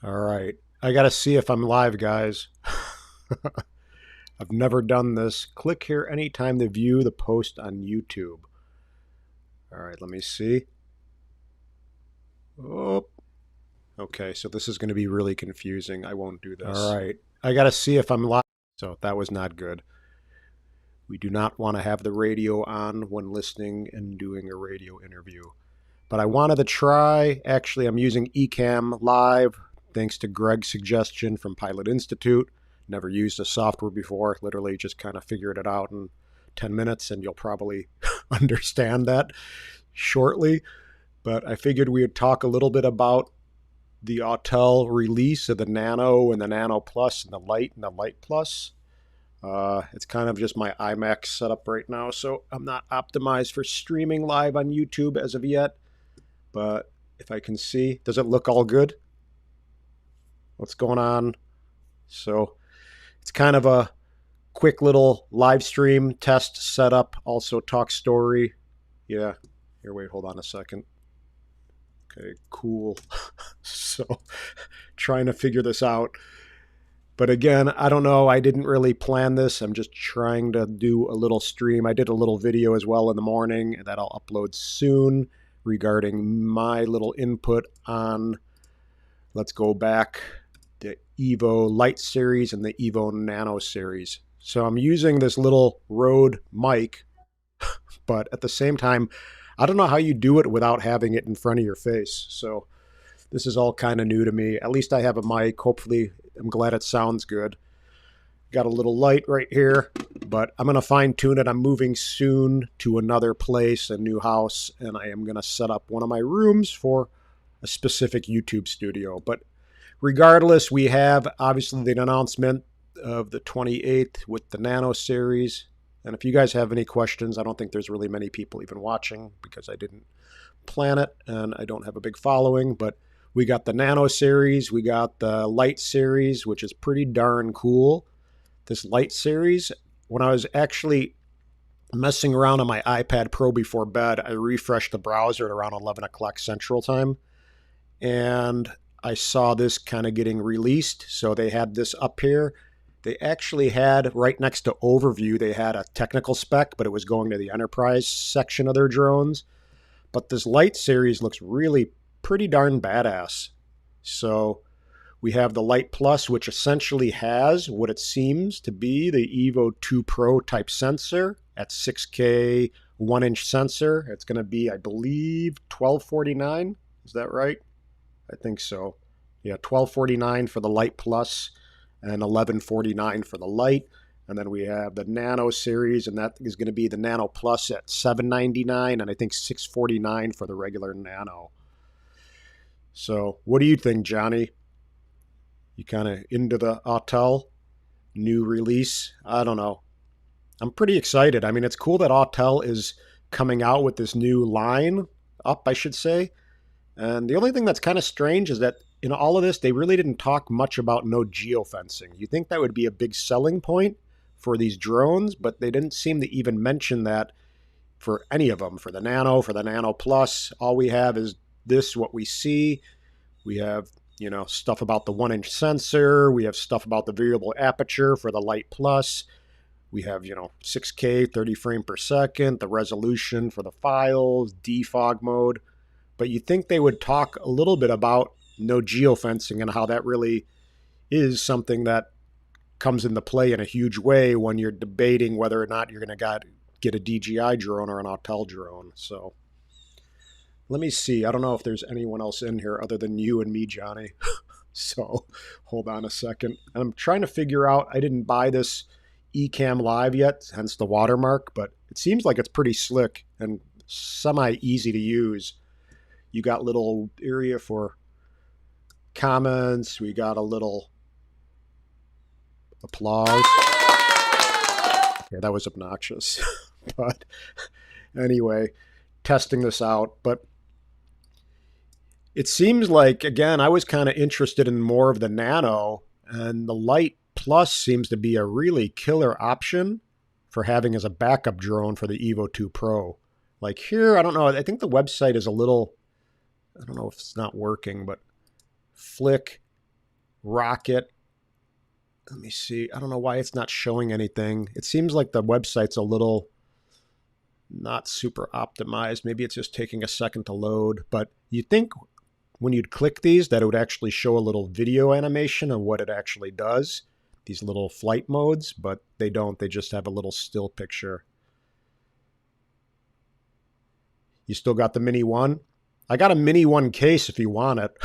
All right. I got to see if I'm live, guys. I've never done this. Click here anytime to view the post on YouTube. All right, let me see. Oh, okay, so this is going to be really confusing. I won't do this. All right. I got to see if I'm live. So that was not good. We do not want to have the radio on when listening and doing a radio interview. But I wanted to try. Actually, I'm using Ecamm Live thanks to Greg's suggestion from Pilot Institute. Never used the software before. Literally just kind of figured it out in 10 minutes, and you'll probably understand that shortly. But I figured we would talk a little bit about the Autel release of the Nano and the Nano Plus and the Lite and the Lite Plus. It's kind of just my iMac setup right now, so I'm not optimized for streaming live on YouTube as of yet. But if I can see, does it look all good? What's going on? So it's kind of a quick little live stream test setup, also talk story. Yeah, here, wait, hold on a second. Okay, cool. So trying to figure this out. But again, I don't know. I didn't really plan this. I'm just trying to do a little stream. I did a little video as well in the morning that I'll upload soon regarding my little input on, let's go back, the Evo Lite series and the Evo Nano series. So I'm using this little Rode mic, but at the same time, I don't know how you do it without having it in front of your face. So this is all kind of new to me. At least I have a mic. Hopefully, I'm glad it sounds good. Got a little light right here, but I'm going to fine tune it. I'm moving soon to another place, a new house, and I am going to set up one of my rooms for a specific YouTube studio. But regardless, we have obviously the announcement of the 28th with the Nano series. And if you guys have any questions, I don't think there's really many people even watching because I didn't plan it and I don't have a big following, but we got the Nano series, we got the Lite series, which is pretty darn cool. This Lite series, when I was actually messing around on my iPad Pro before bed, I refreshed the browser at around 11 o'clock Central Time, and I saw this kind of getting released. So they had this up here. They actually had, right next to Overview, they had a technical spec, but it was going to the enterprise section of their drones. But this Lite series looks really pretty darn badass. So we have the Lite Plus, which essentially has what it seems to be the Evo 2 Pro type sensor at 6K 1-inch sensor. It's going to be, I believe, $1249. Is that right? I think so. Yeah, $1249 for the Lite Plus and $1149 for the Lite. And then we have the Nano series, and that is going to be the Nano Plus at $799, and I think $649 for the regular Nano. So what do you think, Johnny? You kind of into the Autel new release? I don't know. I'm pretty excited. I mean, it's cool that Autel is coming out with this new line up, I should say. And the only thing that's kind of strange is that in all of this, they really didn't talk much about no geofencing. You think that would be a big selling point for these drones, but they didn't seem to even mention that for any of them. For the Nano, for the Nano Plus, all we have is this, what we see. We have, stuff about the 1-inch sensor. We have stuff about the variable aperture for the Lite Plus. We have, 6K, 30 frame per second, the resolution for the files, defog mode. But you think they would talk a little bit about no geofencing and how that really is something that comes into play in a huge way when you're debating whether or not you're going to get a DJI drone or an Autel drone. So let me see. I don't know if there's anyone else in here other than you and me, Johnny. So hold on a second. I'm trying to figure out, I didn't buy this Ecamm Live yet, hence the watermark, but it seems like it's pretty slick and semi-easy to use. You got little area for comments. We got a little applause. Yeah, that was obnoxious. But anyway, testing this out. But it seems like, again, I was kind of interested in more of the Nano, and the Lite Plus seems to be a really killer option for having as a backup drone for the Evo 2 Pro. Like here, I don't know. I think the website is a little, I don't know if it's not working, but Flick rocket. Let me see. I don't know why it's not showing anything. It seems like the website's a little not super optimized. Maybe it's just taking a second to load. But you'd think when you'd click these that it would actually show a little video animation of what it actually does, these little flight modes, but they don't. They just have a little still picture. You still got the Mini 1? I got a Mini 1 case if you want it.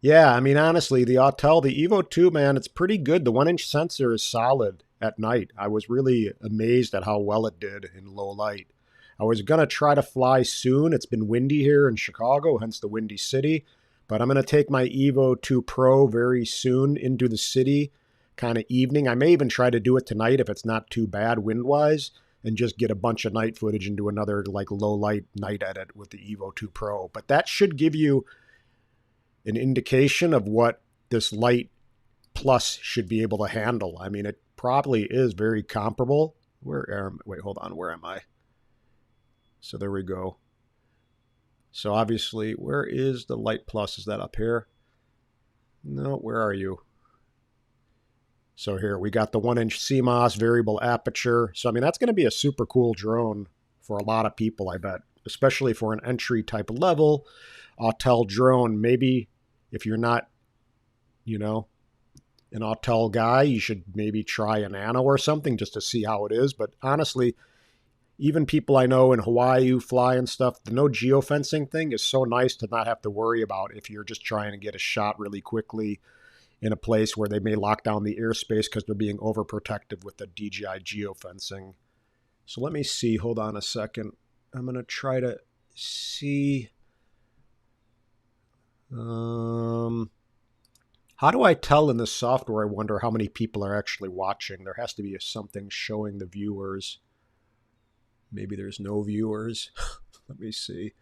Yeah, I mean, honestly, the Autel, the Evo 2, man, it's pretty good. The 1-inch sensor is solid at night. I was really amazed at how well it did in low light. I was going to try to fly soon. It's been windy here in Chicago, hence the Windy City. But I'm going to take my Evo 2 Pro very soon into the city, kind of evening. I may even try to do it tonight if it's not too bad wind-wise, and just get a bunch of night footage and do another like low light night edit with the Evo 2 Pro. But that should give you an indication of what this Lite Plus should be able to handle. I mean, it probably is very comparable. Wait, hold on. Where am I? So there we go. So obviously, where is the Lite Plus? Is that up here? No, where are you? So here, we got the 1-inch CMOS variable aperture. So, I mean, that's going to be a super cool drone for a lot of people, I bet, especially for an entry type level Autel drone. Maybe if you're not, you know, an Autel guy, you should maybe try a Nano or something just to see how it is. But honestly, even people I know in Hawaii who fly and stuff, the no geofencing thing is so nice to not have to worry about if you're just trying to get a shot really quickly in a place where they may lock down the airspace because they're being overprotective with the DJI geofencing. So let me see. Hold on a second. I'm going to try to see. How do I tell in this software, I wonder, how many people are actually watching? There has to be something showing the viewers. Maybe there's no viewers. Let me see.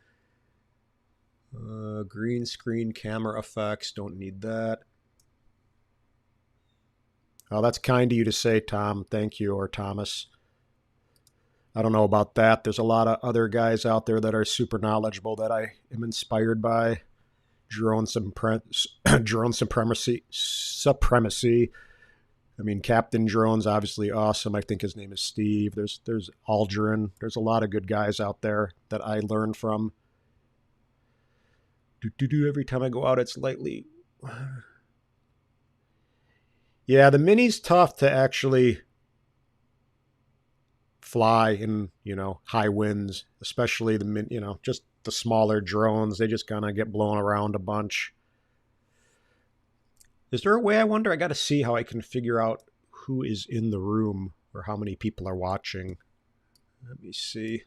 Green screen camera effects. Don't need that. Oh, that's kind of you to say, Tom. Thank you, or Thomas. I don't know about that. There's a lot of other guys out there that are super knowledgeable that I am inspired by. Drone supremacy. I mean, Captain Drone's obviously awesome. I think his name is Steve. There's Aldrin. There's a lot of good guys out there that I learn from. Every time I go out, it's lightly. Yeah, the Mini's tough to actually fly in, high winds, especially just the smaller drones. They just kind of get blown around a bunch. Is there a way, I wonder? I got to see how I can figure out who is in the room or how many people are watching. Let me see.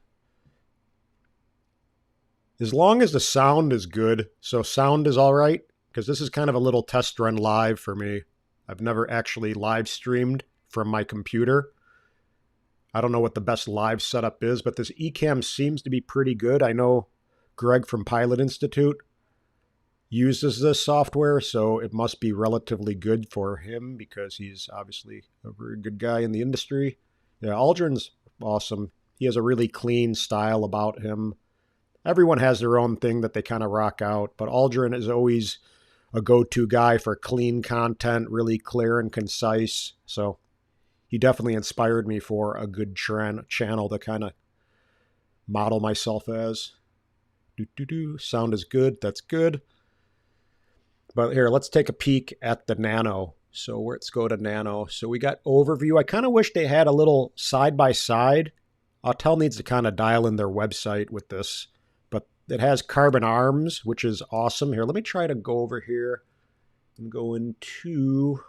As long as the sound is good, so sound is all right, because this is kind of a little test run live for me. I've never actually live streamed from my computer. I don't know what the best live setup is, but this Ecamm seems to be pretty good. I know Greg from Pilot Institute uses this software, so it must be relatively good for him because he's obviously a very good guy in the industry. Yeah, Aldrin's awesome. He has a really clean style about him. Everyone has their own thing that they kind of rock out, but Aldrin is always a go-to guy for clean content, really clear and concise. So he definitely inspired me for a good channel to kind of model myself as. Sound is good. That's good. But here, let's take a peek at the Nano. So let's go to Nano. So we got overview. I kind of wish they had a little side-by-side. Autel needs to kind of dial in their website with this. But it has carbon arms, which is awesome. Here, let me try to go over here and go into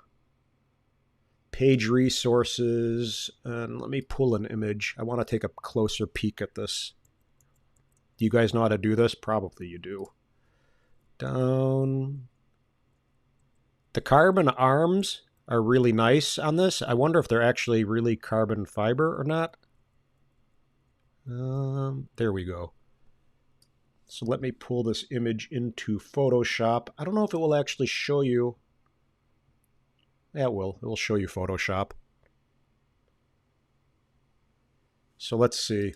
page resources. And let me pull an image. I want to take a closer peek at this. Do you guys know how to do this? Probably you do. Down. The carbon arms are really nice on this. I wonder if they're actually really carbon fiber or not. There we go. So let me pull this image into Photoshop. I don't know if it will actually show you. Yeah, it will. It will show you Photoshop. So let's see.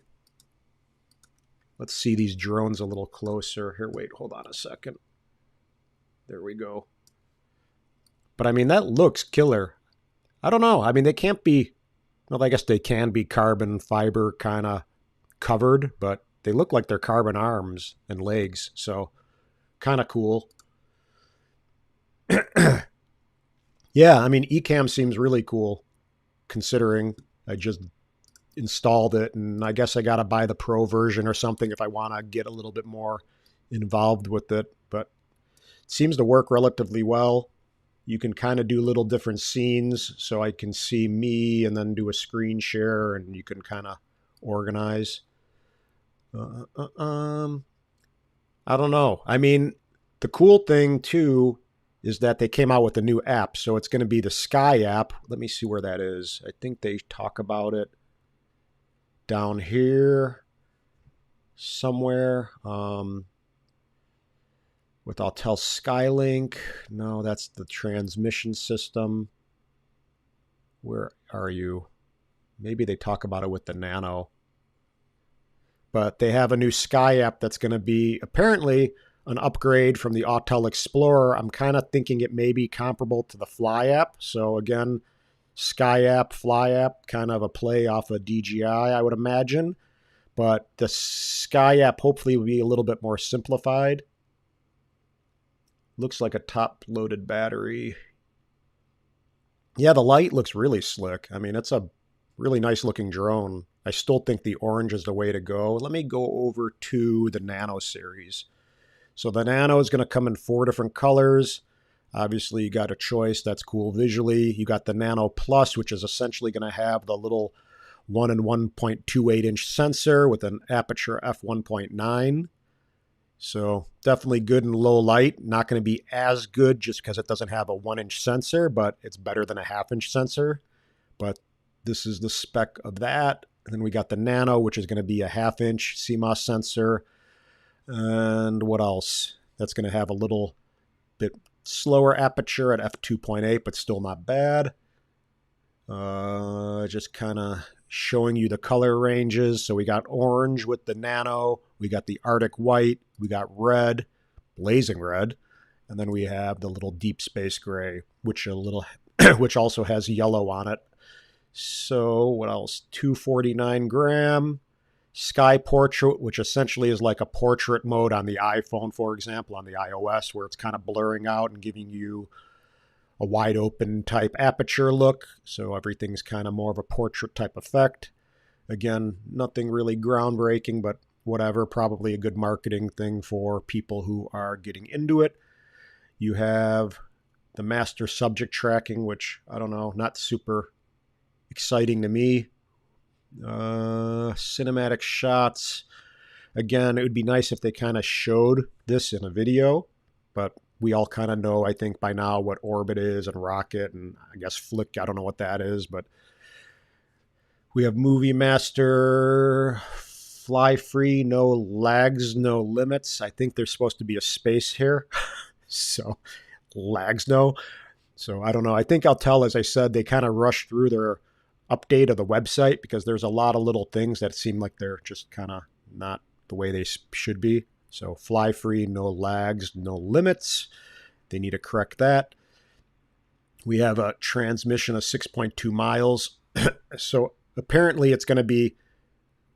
Let's see these drones a little closer. Here, wait, hold on a second. There we go. But I mean, that looks killer. I don't know. I mean, they can't be, well, I guess they can be carbon fiber kind of covered, but they look like they're carbon arms and legs. So kind of cool. Yeah, I mean, Ecamm seems really cool considering I just installed it, and I guess I got to buy the pro version or something if I want to get a little bit more involved with it. But it seems to work relatively well. You can kind of do little different scenes, so I can see me and then do a screen share, and you can kind of organize. I don't know. I mean, the cool thing too is that they came out with a new app. So it's going to be the Sky app. Let me see where that is. I think they talk about it down here somewhere with Autel Skylink. No, that's the transmission system. Where are you? Maybe they talk about it with the Nano. But they have a new Sky app that's going to be apparently an upgrade from the Autel Explorer. I'm kind of thinking it may be comparable to the Fly app. So again, Sky app, Fly app, kind of a play off of DJI, I would imagine. But the Sky app hopefully will be a little bit more simplified. Looks like a top-loaded battery. Yeah, the light looks really slick. I mean, it's a really nice-looking drone. I still think the orange is the way to go. Let me go over to the Nano series. So the Nano is going to come in 4 different colors. Obviously, you got a choice. That's cool visually. You got the Nano Plus, which is essentially going to have the little 1 and 1.28 inch sensor with an aperture f1.9. So definitely good in low light. Not going to be as good just because it doesn't have a 1-inch sensor, but it's better than a 1/2-inch sensor. But this is the spec of that. And then we got the Nano, which is going to be a 1/2-inch CMOS sensor. And what else? That's going to have a little bit slower aperture at f2.8, but still not bad. Just kind of showing you the color ranges. So we got orange with the Nano, we got the Arctic white, we got red, blazing red, and then we have the little deep space gray, which which also has yellow on it. So what else? 249 gram. Sky Portrait, which essentially is like a portrait mode on the iPhone, for example, on the iOS, where it's kind of blurring out and giving you a wide open type aperture look. So everything's kind of more of a portrait type effect. Again, nothing really groundbreaking, but whatever, probably a good marketing thing for people who are getting into it. You have the master subject tracking, which I don't know, not super exciting to me. Cinematic shots. Again, it would be nice if they kind of showed this in a video, but we all kind of know, I think, by now what orbit is and rocket and I guess flick. I don't know what that is, but we have Movie Master, fly free, no lags, no limits. I think there's supposed to be a space here. So lags no. So I don't know. I think Autel, as I said, they kind of rushed through their update of the website because there's a lot of little things that seem like they're just kind of not the way they should be. So fly free, no lags, no limits. They need to correct that. We have a transmission of 6.2 miles. So apparently it's going to be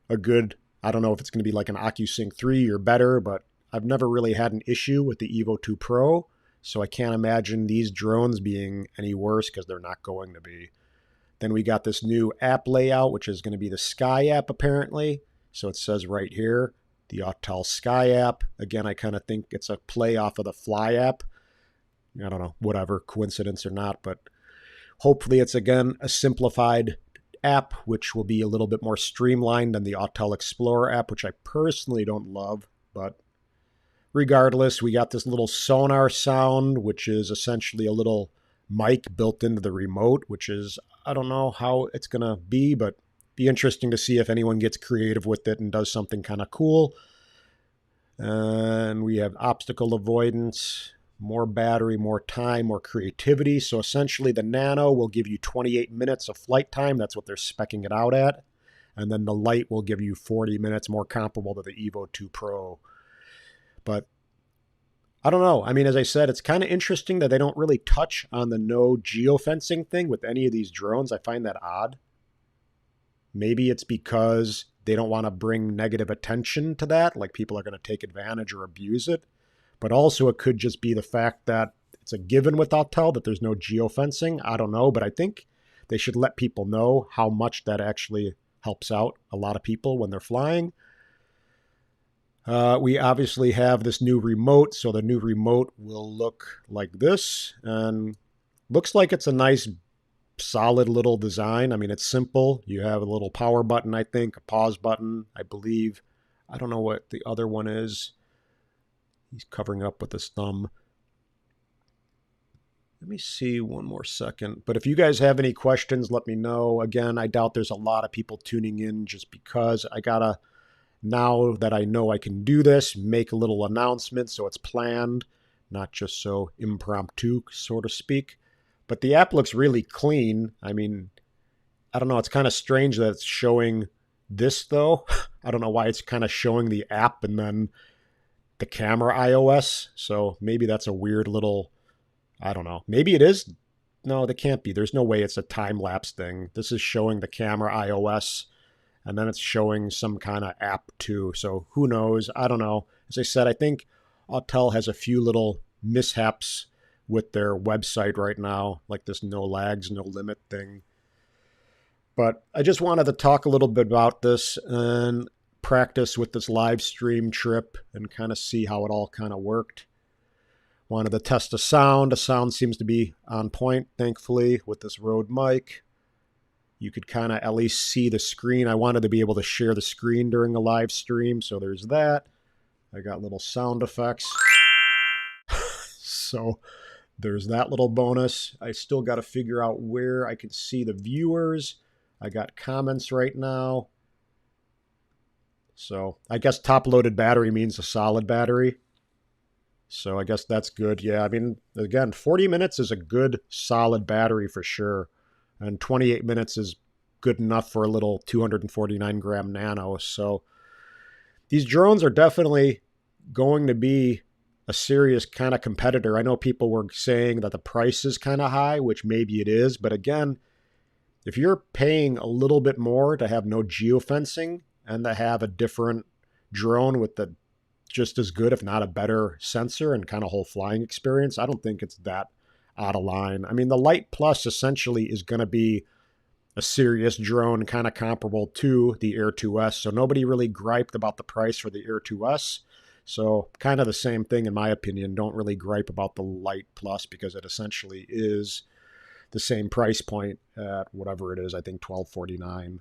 a good, I don't know if it's going to be like an OcuSync 3 or better, but I've never really had an issue with the Evo 2 Pro. So I can't imagine these drones being any worse because they're not going to be. Then we got this new app layout, which is going to be the Sky app, apparently. So it says right here, the Autel Sky app. Again, I kind of think it's a play off of the Fly app. I don't know, whatever, coincidence or not. But hopefully it's, again, a simplified app, which will be a little bit more streamlined than the Autel Explorer app, which I personally don't love. But regardless, we got this little sonar sound, which is essentially a little mic built into the remote, which is, I don't know how it's going to be, but be interesting to see if anyone gets creative with it and does something kind of cool. And we have obstacle avoidance, more battery, more time, more creativity. So essentially the Nano will give you 28 minutes of flight time. That's what they're speccing it out at. and then the Lite will give you 40 minutes, more comparable to the Evo 2 Pro. But I don't know. I mean, as I said, it's kind of interesting that they don't really touch on the no geofencing thing with any of these drones. I find that odd. Maybe it's because they don't want to bring negative attention to that, like people are going to take advantage or abuse it. But also it could just be the fact that it's a given with Autel that there's no geofencing. I don't know, but I think they should let people know how much that actually helps out a lot of people when they're flying. We obviously have this new remote, so the new remote will look like this, and looks like it's a nice, solid little design. I mean, it's simple. You have a little power button, I think, a pause button, I believe. I don't know what the other one is. He's covering it up with his thumb. Let me see one more second. But if you guys have any questions, let me know. Again, I doubt there's a lot of people tuning in just because I gotta, now that I know I can do this, make a little announcement so it's planned, not just so impromptu, so to speak. But the app looks really clean. I mean, I don't know. It's kind of strange that it's showing this, though. I don't know why it's kind of showing the app and then the camera iOS. So maybe that's a weird little, I don't know. Maybe it is. No, that can't be. There's no way it's a time-lapse thing. This is showing the camera iOS, and then it's showing some kind of app too. So who knows? I don't know. As I said, I think Autel has a few little mishaps with their website right now, like this no lags, no limit thing. But I just wanted to talk a little bit about this and practice with this live stream trip and kind of see how it all kind of worked. Wanted to test the sound. The sound seems to be on point, thankfully, with this Rode mic. You could kind of at least see the screen. I wanted to be able to share the screen during a live stream, so there's that. I got little sound effects. So there's that little bonus. I still got to figure out where I can see the viewers. I got comments right now. So I guess top loaded battery means a solid battery. So I guess that's good. Yeah, I mean, again, 40 minutes is a good solid battery for sure. And 28 minutes is good enough for a little 249 gram nano. So these drones are definitely going to be a serious kind of competitor. I know people were saying that the price is kind of high, which maybe it is. But again, if you're paying a little bit more to have no geofencing and to have a different drone with the just as good, if not a better sensor and kind of whole flying experience, I don't think it's that out of line. I mean, the Lite Plus essentially is going to be a serious drone kind of comparable to the Air 2S. So nobody really griped about the price for the Air 2S. So kind of the same thing in my opinion. Don't really gripe about the Lite Plus because it essentially is the same price point at whatever it is, I think $1249.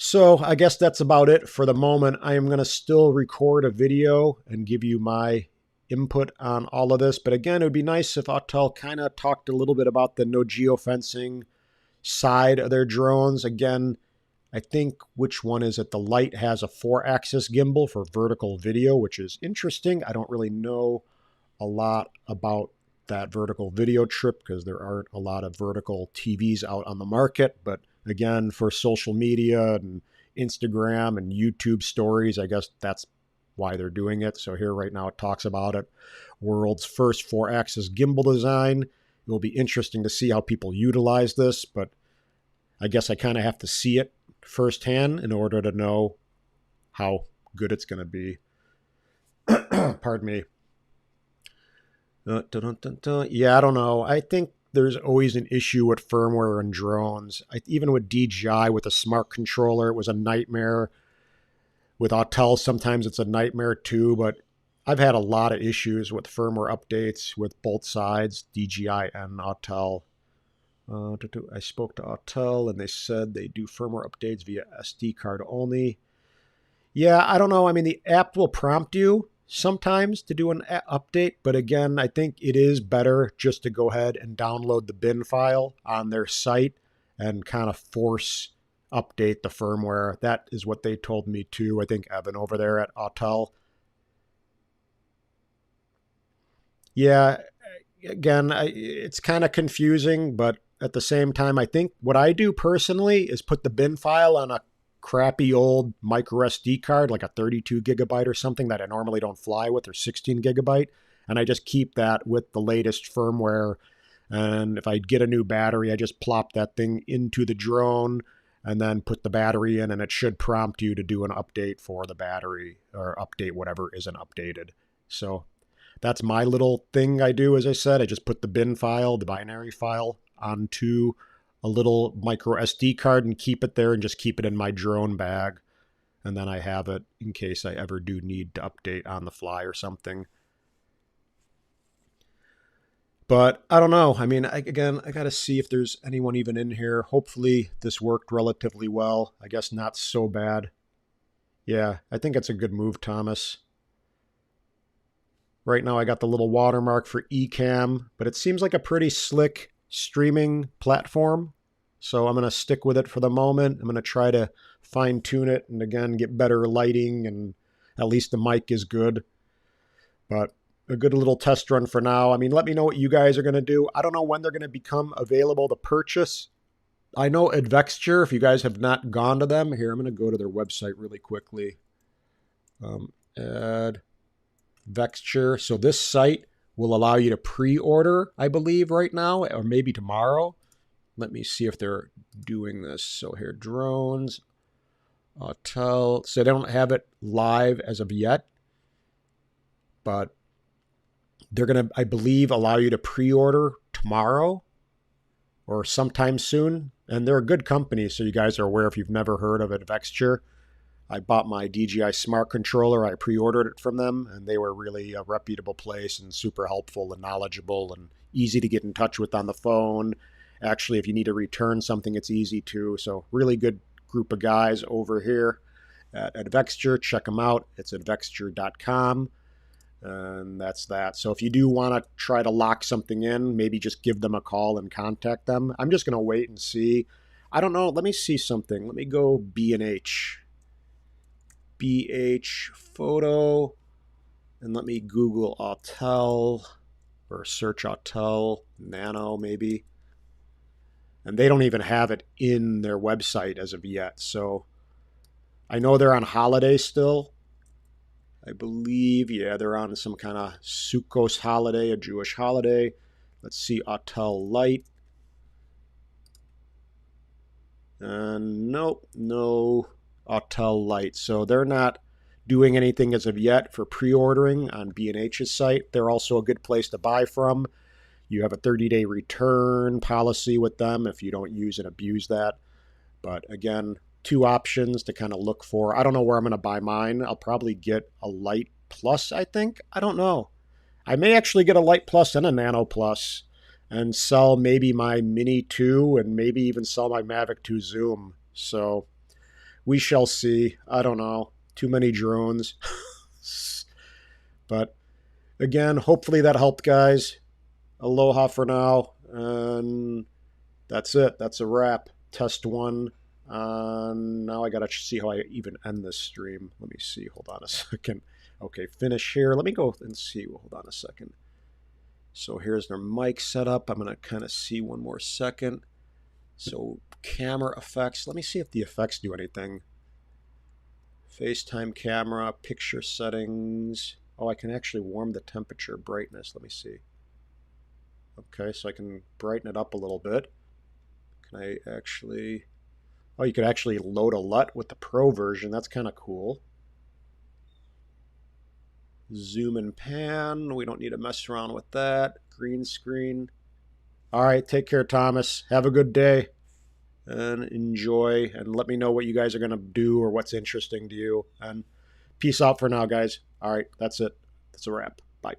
So I guess that's about it for the moment. I am going to still record a video and give you my input on all of this. But again, it would be nice if Autel kind of talked a little bit about the no geofencing side of their drones. Again, I think, which one is it? The Lite has a 4-axis gimbal for vertical video, which is interesting. I don't really know a lot about that vertical video trip because there aren't a lot of vertical TVs out on the market. But again, for social media and Instagram and YouTube stories, I guess that's why they're doing it. So here right now it talks about it. World's first 4-axis gimbal design. It will be interesting to see how people utilize this, but I guess I kind of have to see it firsthand in order to know how good it's going to be. Pardon me. Yeah, I don't know. I think there's always an issue with firmware and drones. Even with DJI, with a smart controller, it was a nightmare. With Autel, sometimes it's a nightmare too, but I've had a lot of issues with firmware updates with both sides, DJI and Autel. I spoke to Autel and they said they do firmware updates via SD card only. Yeah, I don't know. I mean, the app will prompt you sometimes to do an update, but again, I think it is better just to go ahead and download the bin file on their site and kind of force update the firmware. That is what they told me too. I think Evan over there at Autel. Yeah, again, it's kind of confusing, but at the same time, I think what I do personally is put the bin file on a crappy old micro SD card, like a 32 gigabyte or something that I normally don't fly with, or 16 gigabyte. And I just keep that with the latest firmware. And if I get a new battery, I just plop that thing into the drone and then put the battery in, and it should prompt you to do an update for the battery or update whatever isn't updated. So that's my little thing I do. As I said, I just put the bin file, the binary file, onto a little micro SD card and keep it there, and just keep it in my drone bag. And then I have it in case I ever do need to update on the fly or something. But I don't know. I mean, I got to see if there's anyone even in here. Hopefully this worked relatively well. I guess not so bad. Yeah, I think it's a good move, Thomas. Right now I got the little watermark for Ecamm, but it seems like a pretty slick streaming platform. So I'm going to stick with it for the moment. I'm going to try to fine tune it and again get better lighting, and at least the mic is good. But a good little test run for now. I mean, let me know what you guys are going to do. I don't know when they're going to become available to purchase. I know Advexture, if you guys have not gone to them, here, I'm going to go to their website really quickly. Advexture. So this site will allow you to pre-order, I believe, right now, or maybe tomorrow. Let me see if they're doing this. So here, drones, Autel. So they don't have it live as of yet, but they're going to, I believe, allow you to pre-order tomorrow or sometime soon. And they're a good company, so you guys are aware if you've never heard of Advexture. I bought my DJI Smart Controller. I pre-ordered it from them, and they were really a reputable place and super helpful and knowledgeable and easy to get in touch with on the phone. Actually, if you need to return something, it's easy too. So really good group of guys over here at Advexture. Check them out. It's advexture.com. And that's that. So if you do want to try to lock something in, maybe just give them a call and contact them. I'm just going to wait and see. I don't know. Let me see something. Let me go B&H. BH photo. And let me Google Autel or search Autel Nano maybe. And they don't even have it in their website as of yet. So I know they're on holiday still. I believe, yeah, they're on some kind of Sukkot holiday, a Jewish holiday. Let's see, Autel Lite. Nope, no Autel Lite. So they're not doing anything as of yet for pre-ordering on B&H's site. They're also a good place to buy from. You have a 30-day return policy with them if you don't use and abuse that. But again, two options to kind of look for. I don't know where I'm going to buy mine. I'll probably get a Lite Plus, I think. I don't know. I may actually get a Lite Plus and a Nano Plus and sell maybe my Mini 2 and maybe even sell my Mavic 2 Zoom. So we shall see. I don't know. Too many drones. But again, hopefully that helped, guys. Aloha for now. And that's it. That's a wrap. Test one. Now I gotta see how I even end this stream. Let me see. Hold on a second. Okay, finish here. Let me go and see. Hold on a second. So here's their mic setup. I'm gonna kind of see one more second. So camera effects. Let me see if the effects do anything. FaceTime camera, picture settings. Oh, I can actually warm the temperature, brightness. Let me see. Okay, so I can brighten it up a little bit. Can I actually... Oh, you could actually load a LUT with the Pro version. That's kind of cool. Zoom and pan. We don't need to mess around with that. Green screen. All right, take care, Thomas. Have a good day and enjoy. And let me know what you guys are going to do or what's interesting to you. And peace out for now, guys. All right, that's it. That's a wrap. Bye.